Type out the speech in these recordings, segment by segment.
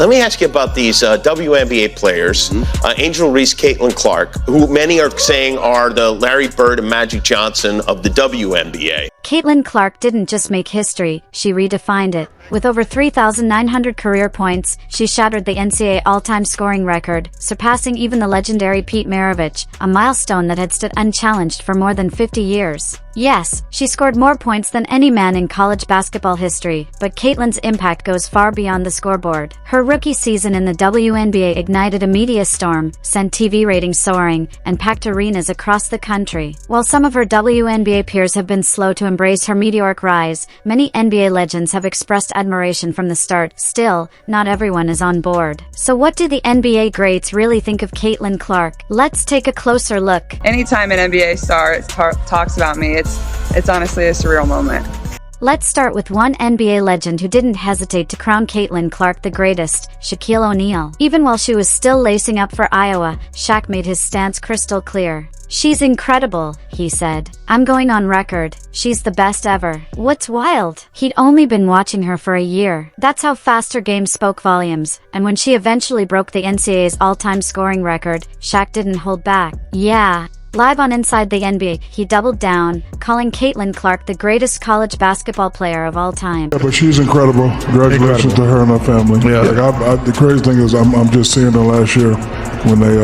Let me ask you about these WNBA players, Angel Reese, Caitlin Clark, who many are saying are the Larry Bird and Magic Johnson of the WNBA. Caitlin Clark didn't just make history, she redefined it. With over 3,900 career points, she shattered the NCAA all-time scoring record, surpassing even the legendary Pete Maravich, a milestone that had stood unchallenged for more than 50 years. Yes, she scored more points than any man in college basketball history, but Caitlin's impact goes far beyond the scoreboard. Her rookie season in the WNBA ignited a media storm, sent TV ratings soaring, and packed arenas across the country. While some of her WNBA peers have been slow to embrace her meteoric rise, many NBA legends have expressed admiration from the start. Still, not everyone is on board. So what do the NBA greats really think of Caitlin Clark? Let's take a closer look. Anytime an NBA star talks about me, it's honestly a surreal moment. Let's start with one NBA legend who didn't hesitate to crown Caitlin Clark the greatest, Shaquille O'Neal. Even while she was still lacing up for Iowa, Shaq made his stance crystal clear. "She's incredible," he said. "I'm going on record, she's the best ever." What's wild? He'd only been watching her for a year. That's how fast her game spoke volumes, and when she eventually broke the NCAA's all-time scoring record, Shaq didn't hold back. Yeah. Live on Inside the NBA, he doubled down, calling Caitlin Clark the greatest college basketball player of all time. Yeah, but she's incredible. Congratulations to her and her family. Yeah. The crazy thing is I'm just seeing her last year when they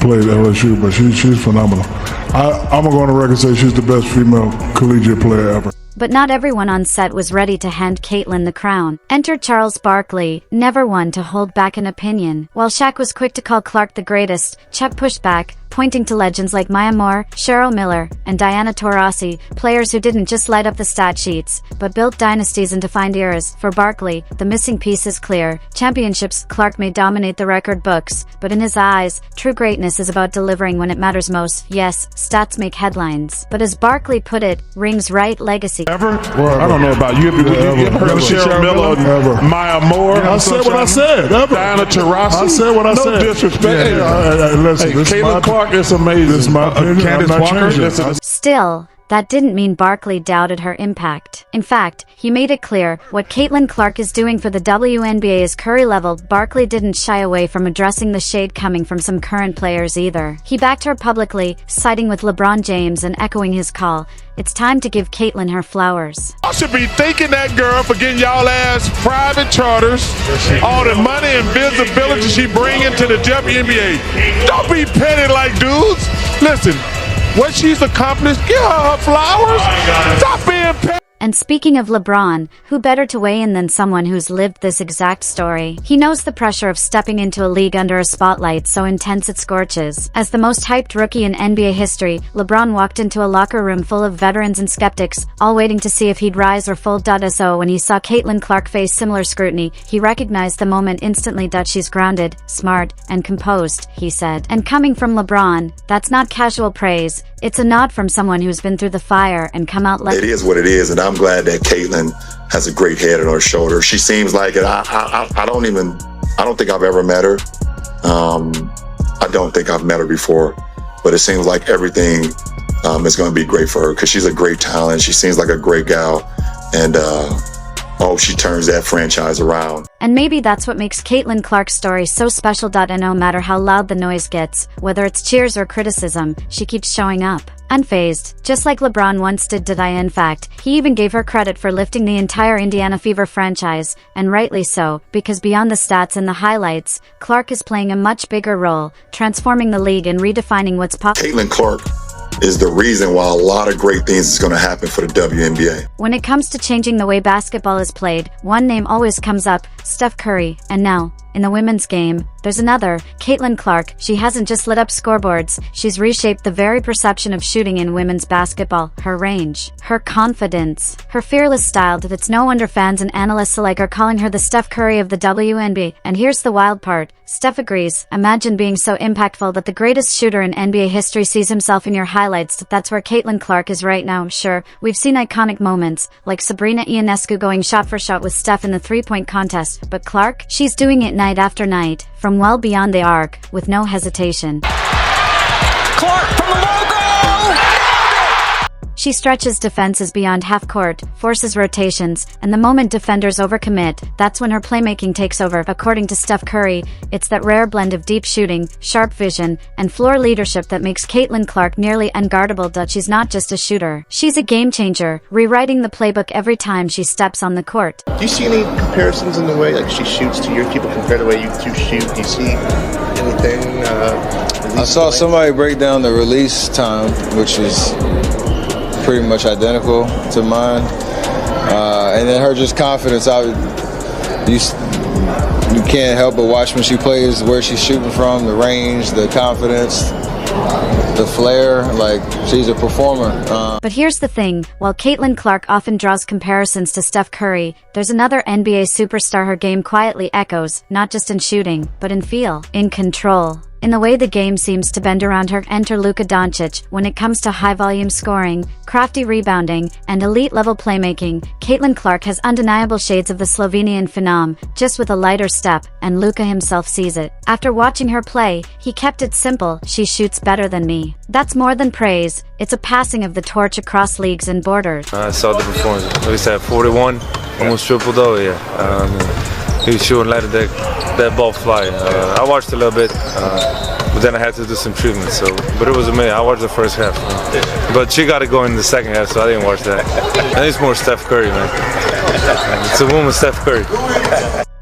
played LSU, but she's phenomenal. I'm going to go on the record and say she's the best female collegiate player ever. But not everyone on set was ready to hand Caitlin the crown. Enter Charles Barkley, never one to hold back an opinion. While Shaq was quick to call Clark the greatest, Chuck pushed back, pointing to legends like Maya Moore, Cheryl Miller, and Diana Taurasi, players who didn't just light up the stat sheets, but built dynasties and defined eras. For Barkley, the missing piece is clear. Championships, Clark may dominate the record books, but in his eyes, true greatness is about delivering when it matters most. Yes, stats make headlines. But as Barkley put it, rings right legacy. Ever? I don't know about you. You ever heard of Cheryl Miller? Ever. Maya Moore? Yeah, I said what I said. Ever. Diana Taurasi? I said what I said. No disrespect. Listen, Caitlin Clark is amazing. This is my opinion. Candace I'm not Walker. changing. Still, that didn't mean Barkley doubted her impact. In fact, he made it clear, what Caitlin Clark is doing for the WNBA is Curry level. Barkley didn't shy away from addressing the shade coming from some current players either. He backed her publicly, siding with LeBron James and echoing his call. It's time to give Caitlin her flowers. I should be thanking that girl for getting y'all ass private charters, all the money and visibility she bring into the WNBA. Don't be petty like dudes. Listen, what she's accomplished, give her flowers. Stop being petty. And speaking of LeBron, who better to weigh in than someone who's lived this exact story? He knows the pressure of stepping into a league under a spotlight so intense it scorches. As the most hyped rookie in NBA history, LeBron walked into a locker room full of veterans and skeptics, all waiting to see if he'd rise or fold. So when he saw Caitlin Clark face similar scrutiny, he recognized the moment instantly. She's grounded, smart, and composed, he said. And coming from LeBron, that's not casual praise. It's a nod from someone who's been through the fire and come out like it is what it is, and I'm glad that Caitlin has a great head on her shoulder. She seems like it. I don't think I've ever met her. I don't think I've met her before, but it seems like everything is going to be great for her because she's a great talent. She seems like a great gal, and she turns that franchise around. And maybe that's what makes Caitlin Clark's story so special. And no matter how loud the noise gets, whether it's cheers or criticism, she keeps showing up, unfazed, just like LeBron once did. In fact, he even gave her credit for lifting the entire Indiana Fever franchise, and rightly so, because beyond the stats and the highlights, Clark is playing a much bigger role, transforming the league and redefining what's possible. Caitlin Clark is the reason why a lot of great things is going to happen for the WNBA. When it comes to changing the way basketball is played, one name always comes up, Steph Curry. And now, in the women's game, there's another, Caitlin Clark. She hasn't just lit up scoreboards, she's reshaped the very perception of shooting in women's basketball. Her range, her confidence, her fearless style. It's no wonder fans and analysts alike are calling her the Steph Curry of the WNBA. And here's the wild part, Steph agrees. Imagine being so impactful that the greatest shooter in NBA history sees himself in your highlights. That's where Caitlin Clark is right now. Sure, we've seen iconic moments, like Sabrina Ionescu going shot for shot with Steph in the three-point contest, but Clark, she's doing it night after night, from well beyond the arc, with no hesitation. Clark from the logo! She stretches defenses beyond half court, forces rotations, and the moment defenders overcommit, that's when her playmaking takes over. According to Steph Curry, it's that rare blend of deep shooting, sharp vision, and floor leadership that makes Caitlin Clark nearly unguardable. She's not just a shooter. She's a game changer, rewriting the playbook every time she steps on the court. Do you see any comparisons in the way like she shoots to your people compared to the way you two shoot? Do you see anything? I saw somebody break down the release time, which is pretty much identical to mine. And then her just confidence. You can't help but watch when she plays, where she's shooting from, the range, the confidence, the flair. Like, she's a performer. But here's the thing, while Caitlin Clark often draws comparisons to Steph Curry, there's another NBA superstar her game quietly echoes, not just in shooting, but in feel, in control. In the way the game seems to bend around her. Enter Luka Doncic. When it comes to high-volume scoring, crafty rebounding, and elite-level playmaking, Caitlin Clark has undeniable shades of the Slovenian phenom, just with a lighter step, and Luka himself sees it. After watching her play, he kept it simple: she shoots better than me. That's more than praise, it's a passing of the torch across leagues and borders. I saw the performance. At least at 41, almost triple-double, yeah. He was shooting, letting that ball fly. I watched a little bit, but then I had to do some treatment. But it was amazing. I watched the first half, but she got to go in the second half, so I didn't watch that. And it's more Steph Curry, man. It's a woman, Steph Curry.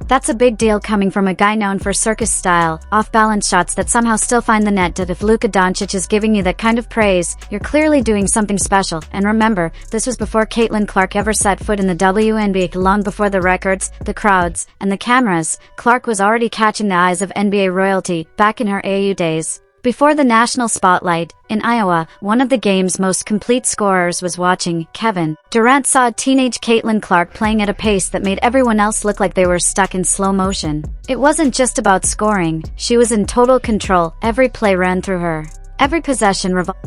That's a big deal coming from a guy known for circus-style, off-balance shots that somehow still find the net. If Luka Doncic is giving you that kind of praise, you're clearly doing something special. And remember, this was before Caitlin Clark ever set foot in the WNBA. Long before the records, the crowds, and the cameras, Clark was already catching the eyes of NBA royalty, back in her AU days. Before the national spotlight, in Iowa, one of the game's most complete scorers was watching. Kevin Durant saw a teenage Caitlin Clark playing at a pace that made everyone else look like they were stuck in slow motion. It wasn't just about scoring, she was in total control. Every play ran through her. Every possession revolved